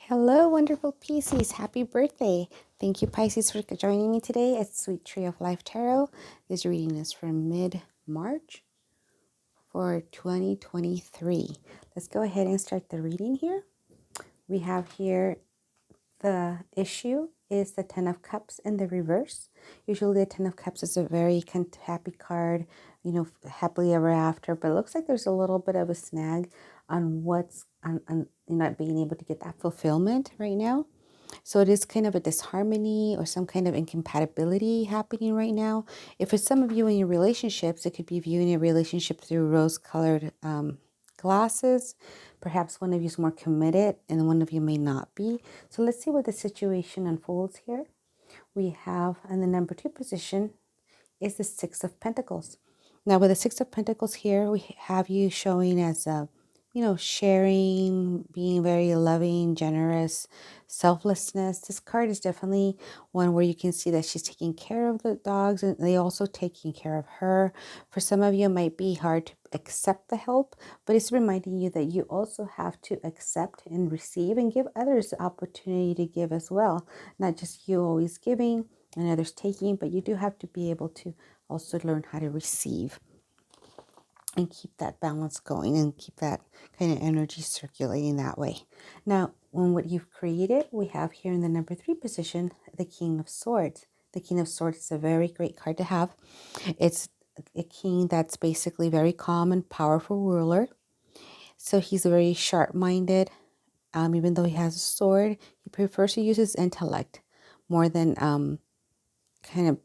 Hello, wonderful Pisces. Happy birthday. Thank you, Pisces, for joining me today at Sweet Tree of Life Tarot. This reading is for mid-March for 2023. Let's go ahead and start the reading here. We have here the issue is the Ten of Cups in the reverse. Usually the Ten of Cups is a very happy card, happily ever after, but it looks like there's a little bit of a snag on on not being able to get that fulfillment right now. So it is kind of a disharmony or some kind of incompatibility happening right now. If for some of you in your relationships, it could be viewing a relationship through rose-colored glasses. Perhaps one of you is more committed and one of you may not be. So let's see what the situation unfolds here. We have in the number 2 position is the Six of Pentacles. Now with the Six of Pentacles here, we have you showing as a, sharing, being very loving, generous, selflessness. This card is definitely one where you can see that she's taking care of the dogs and they also taking care of her. For some of you, it might be hard to accept the help, but it's reminding you that you also have to accept and receive and give others the opportunity to give as well. Not just you always giving and others taking, but you do have to be able to also learn how to receive and keep that balance going and keep that kind of energy circulating that way. Now, when what you've created, we have here in the number 3 position, the King of Swords. The King of Swords is a very great card to have. It's a king that's basically very calm and powerful ruler. So he's very sharp-minded. Even though he has a sword, he prefers to use his intellect more than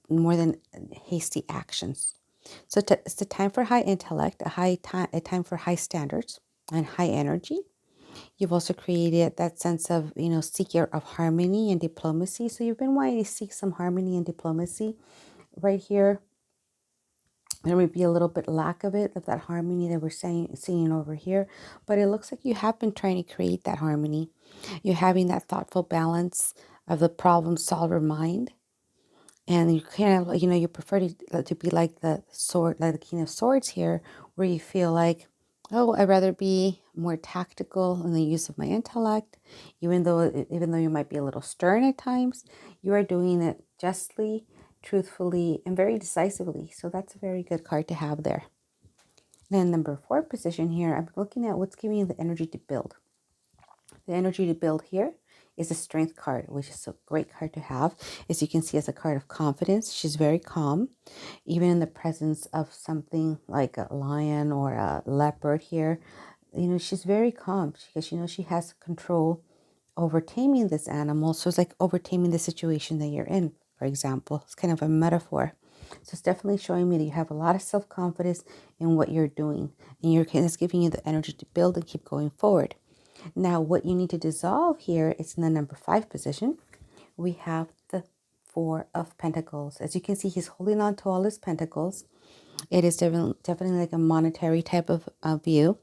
more than hasty actions. So it's the time for high intellect, a time for high standards and high energy. You've also created that sense of, seeker of harmony and diplomacy. So you've been wanting to seek some harmony and diplomacy. Right here, there may be a little bit lack of that harmony that we're seeing over here. But it looks like you have been trying to create that harmony. You're having that thoughtful balance of the problem solver mind. And you kind of, you prefer to be like the sword, like the King of Swords here, where you feel like, oh, I'd rather be more tactical in the use of my intellect, even though you might be a little stern at times, you are doing it justly, truthfully, and very decisively. So that's a very good card to have there. Then number 4 position here, I'm looking at what's giving you the energy to build. The energy to build here is a strength card, which is a great card to have. As you can see, as a card of confidence, she's very calm, even in the presence of something like a lion or a leopard here. She's very calm because she has control over taming this animal. So it's like over taming the situation that you're in, for example. It's kind of a metaphor. So it's definitely showing me that you have a lot of self-confidence in what you're doing. And it's giving you the energy to build and keep going forward. Now, what you need to dissolve here is in the number 5 position. We have the 4 of Pentacles. As you can see, he's holding on to all his pentacles. It is definitely like a monetary type of view.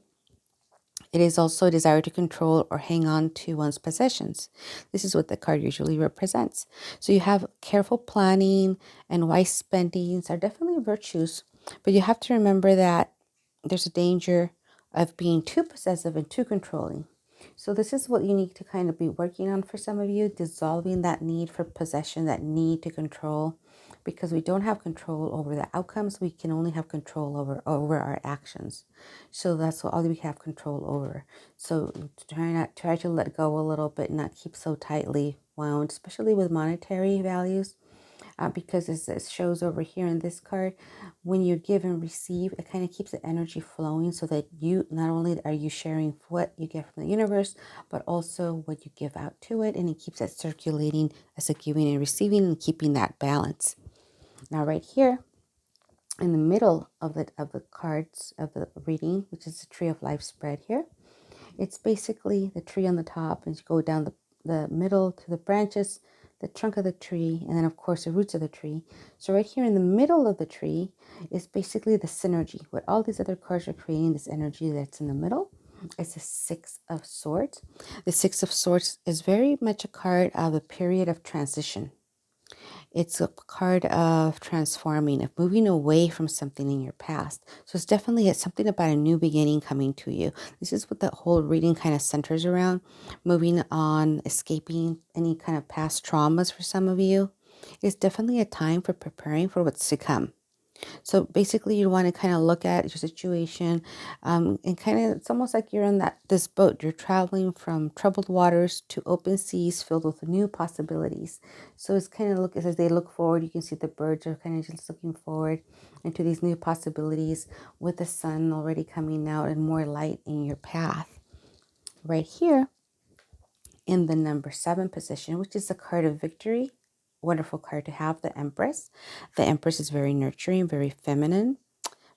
It is also a desire to control or hang on to one's possessions. This is what the card usually represents. So you have careful planning and wise spendings are definitely virtues, but you have to remember that there's a danger of being too possessive and too controlling. So this is what you need to kind of be working on for some of you, dissolving that need for possession, that need to control, because we don't have control over the outcomes. We can only have control over our actions. So that's all we have control over. So try to let go a little bit, not keep so tightly wound, especially with monetary values. Because as it shows over here in this card, when you give and receive, it kind of keeps the energy flowing so that you not only are you sharing what you get from the universe, but also what you give out to it, and it keeps it circulating as a giving and receiving and keeping that balance. Now right here in the middle of the cards of the reading, which is the Tree of Life spread here, it's basically the tree on the top, and you go down the middle to the branches, the trunk of the tree, and then of course the roots of the tree. So right here in the middle of the tree is basically the synergy. What all these other cards are creating, this energy that's in the middle, is the 6 of Swords. The 6 of Swords is very much a card of a period of transition. It's a card of transforming, of moving away from something in your past. So it's definitely something about a new beginning coming to you. This is what the whole reading kind of centers around, moving on, escaping any kind of past traumas for some of you. It's definitely a time for preparing for what's to come. So basically, you want to kind of look at your situation, and kind of, it's almost like you're on this boat. You're traveling from troubled waters to open seas filled with new possibilities. So it's kind of as they look forward, you can see the birds are kind of just looking forward into these new possibilities with the sun already coming out and more light in your path. Right here in the number 7 position, which is the card of victory. Wonderful card to have, the Empress. The Empress is very nurturing, very feminine,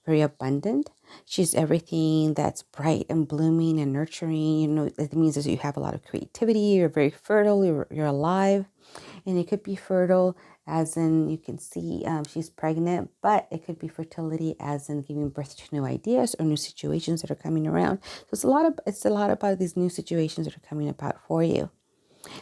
very abundant. She's everything that's bright and blooming and nurturing. You know, it means that you have a lot of creativity. You're very fertile. You're alive. And it could be fertile as in you can see she's pregnant, but it could be fertility as in giving birth to new ideas or new situations that are coming around. So it's a lot about these new situations that are coming about for you.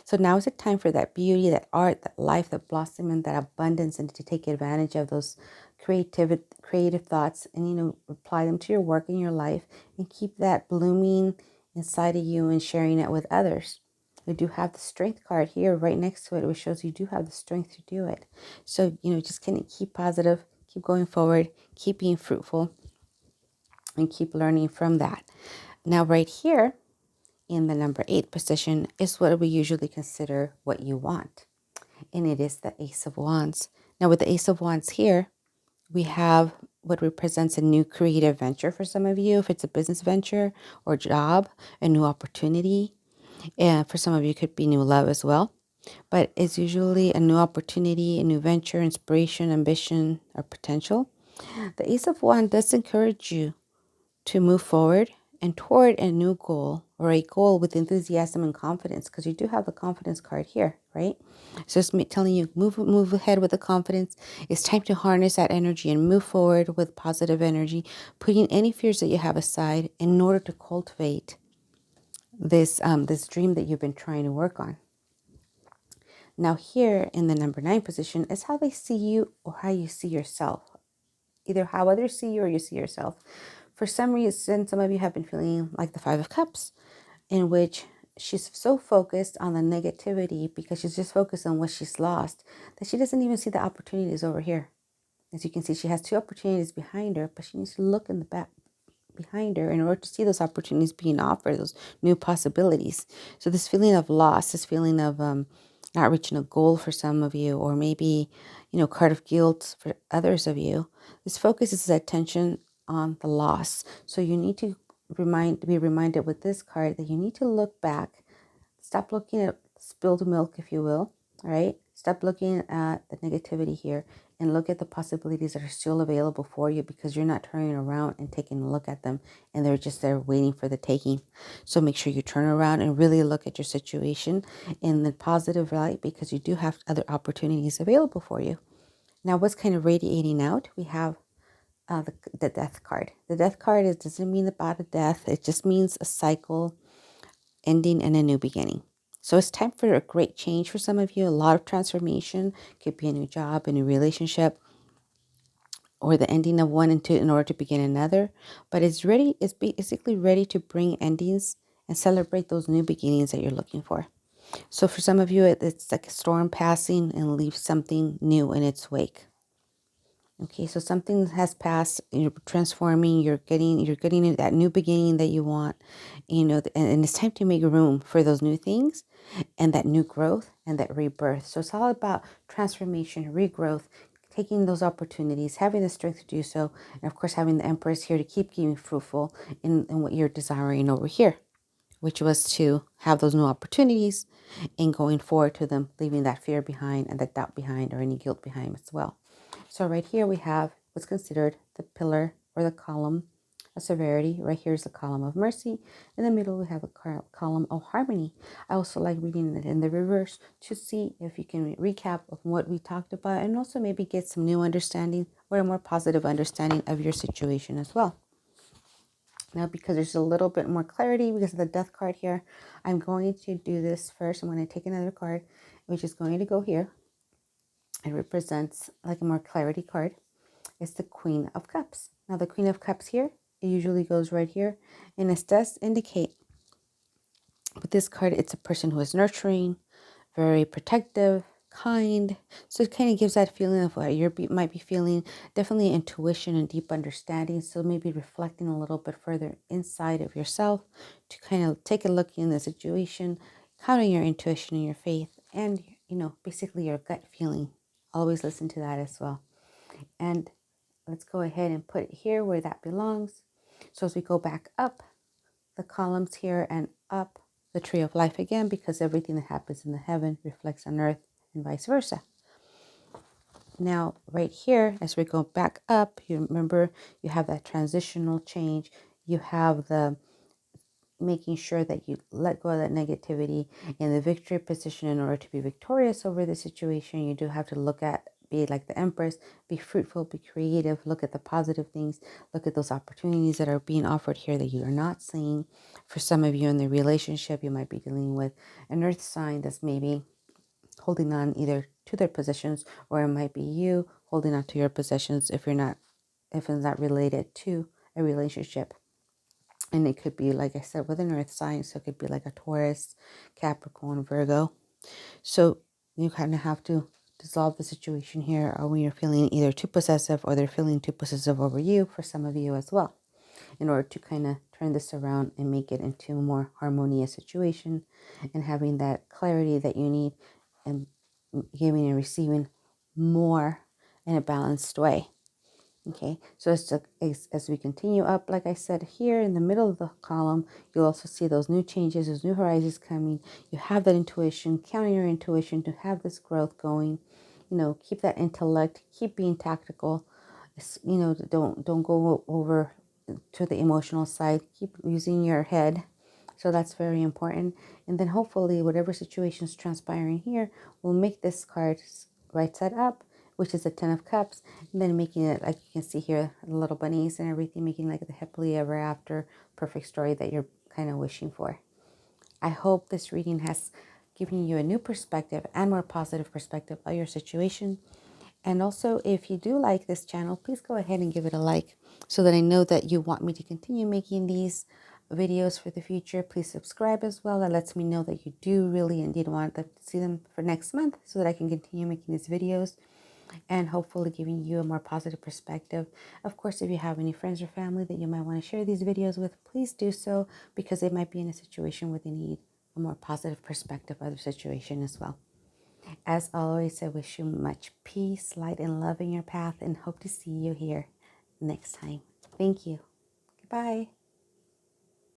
So now is the time for that beauty, that art, that life, that blossom, and that abundance, and to take advantage of those creative thoughts, and apply them to your work and your life, and keep that blooming inside of you and sharing it with others. We do have the strength card here right next to it, which shows you do have the strength to do it. So just kind of keep positive, keep going forward, keep being fruitful, and keep learning from that. Now, right here in the number 8 position is what we usually consider what you want. And it is the Ace of Wands. Now, with the Ace of Wands here, we have what represents a new creative venture for some of you. If it's a business venture or job, a new opportunity. And for some of you, it could be new love as well. But it's usually a new opportunity, a new venture, inspiration, ambition, or potential. The Ace of Wands does encourage you to move forward and toward a new goal, or a goal with enthusiasm and confidence, because you do have the confidence card here, right? So it's telling you move ahead with the confidence. It's time to harness that energy and move forward with positive energy, putting any fears that you have aside in order to cultivate this dream that you've been trying to work on. Now here in the number 9 position is how they see you or how you see yourself. Either how others see you or you see yourself. For some reason, some of you have been feeling like the 5 of Cups, in which she's so focused on the negativity because she's just focused on what she's lost that she doesn't even see the opportunities over here. As you can see, she has 2 opportunities behind her, but she needs to look in the back behind her in order to see those opportunities being offered, those new possibilities. So this feeling of loss, this feeling of not reaching a goal for some of you, or maybe, card of guilt for others of you, this focuses attention on the loss. So you need to be reminded with this card that you need to look back. Stop looking at spilled milk, if you will. All right. Stop looking at the negativity here and look at the possibilities that are still available for you, because you're not turning around and taking a look at them, and they're just there waiting for the taking. So make sure you turn around and really look at your situation in the positive light, because you do have other opportunities available for you. Now, what's kind of radiating out? We have the death card. The death card doesn't mean about a death. It just means a cycle ending and a new beginning. So it's time for a great change for some of you. A lot of transformation. Could be a new job, a new relationship, or the ending of one in order to begin another. But it's basically ready to bring endings and celebrate those new beginnings that you're looking for. So for some of you, it's like a storm passing and leaves something new in its wake. Okay, so something has passed, you're transforming, you're getting that new beginning that you want, and it's time to make room for those new things and that new growth and that rebirth. So it's all about transformation, regrowth, taking those opportunities, having the strength to do so, and of course having the Empress here to keep being fruitful in what you're desiring over here, which was to have those new opportunities and going forward to them, leaving that fear behind and that doubt behind or any guilt behind as well. So right here we have what's considered the pillar or the column of severity. Right here is the column of mercy. In the middle we have a column of harmony. I also like reading it in the reverse to see if you can recap of what we talked about, and also maybe get some new understanding or a more positive understanding of your situation as well. Now, because there's a little bit more clarity because of the death card here, I'm going to do this first. I'm going to take another card, which is going to go here. It represents like a more clarity card. It's the Queen of Cups. Now the Queen of Cups here, it usually goes right here. And it does indicate with this card, it's a person who is nurturing, very protective, kind. So it kind of gives that feeling of what you might be feeling. Definitely intuition and deep understanding. So maybe reflecting a little bit further inside of yourself to kind of take a look in the situation, counting your intuition and your faith, and basically your gut feeling. Always listen to that as well. And let's go ahead and put it here where that belongs. So as we go back up the columns here and up the tree of life again, because everything that happens in the heaven reflects on earth and vice versa. Now, right here, as we go back up, you remember you have that transitional change. You have the making sure that you let go of that negativity in the victory position. In order to be victorious over the situation, you do have to be like the Empress, be fruitful, be creative, look at the positive things, look at those opportunities that are being offered here that you are not seeing. For some of you in the relationship, you might be dealing with an earth sign that's maybe holding on either to their possessions, or it might be you holding on to your possessions if it's not related to a relationship. And it could be, like I said, with an earth sign. So it could be like a Taurus, Capricorn, Virgo. So you kind of have to dissolve the situation here, or when you're feeling either too possessive or they're feeling too possessive over you, for some of you as well, in order to kind of turn this around and make it into a more harmonious situation and having that clarity that you need and giving and receiving more in a balanced way. Okay, so as we continue up, like I said, here in the middle of the column, you'll also see those new changes, those new horizons coming. You have that intuition, counting your intuition to have this growth going. Keep that intellect, keep being tactical. Don't go over to the emotional side. Keep using your head. So that's very important. And then hopefully whatever situation is transpiring here will make this card right side up, which is the 10 of Cups, and then making it, like you can see here, the little bunnies and everything, making like the happily ever after perfect story that you're kind of wishing for. I hope this reading has given you a new perspective and more positive perspective of your situation. And also, if you do like this channel, please go ahead and give it a like so that I know that you want me to continue making these videos for the future. Please subscribe as well. That lets me know that you do really indeed want to see them for next month so that I can continue making these videos and hopefully giving you a more positive perspective. Of course, if you have any friends or family that you might want to share these videos with, please do so, because they might be in a situation where they need a more positive perspective of the situation as well. As always, I wish you much peace, light, and love in your path, and hope to see you here next time. Thank you. Goodbye.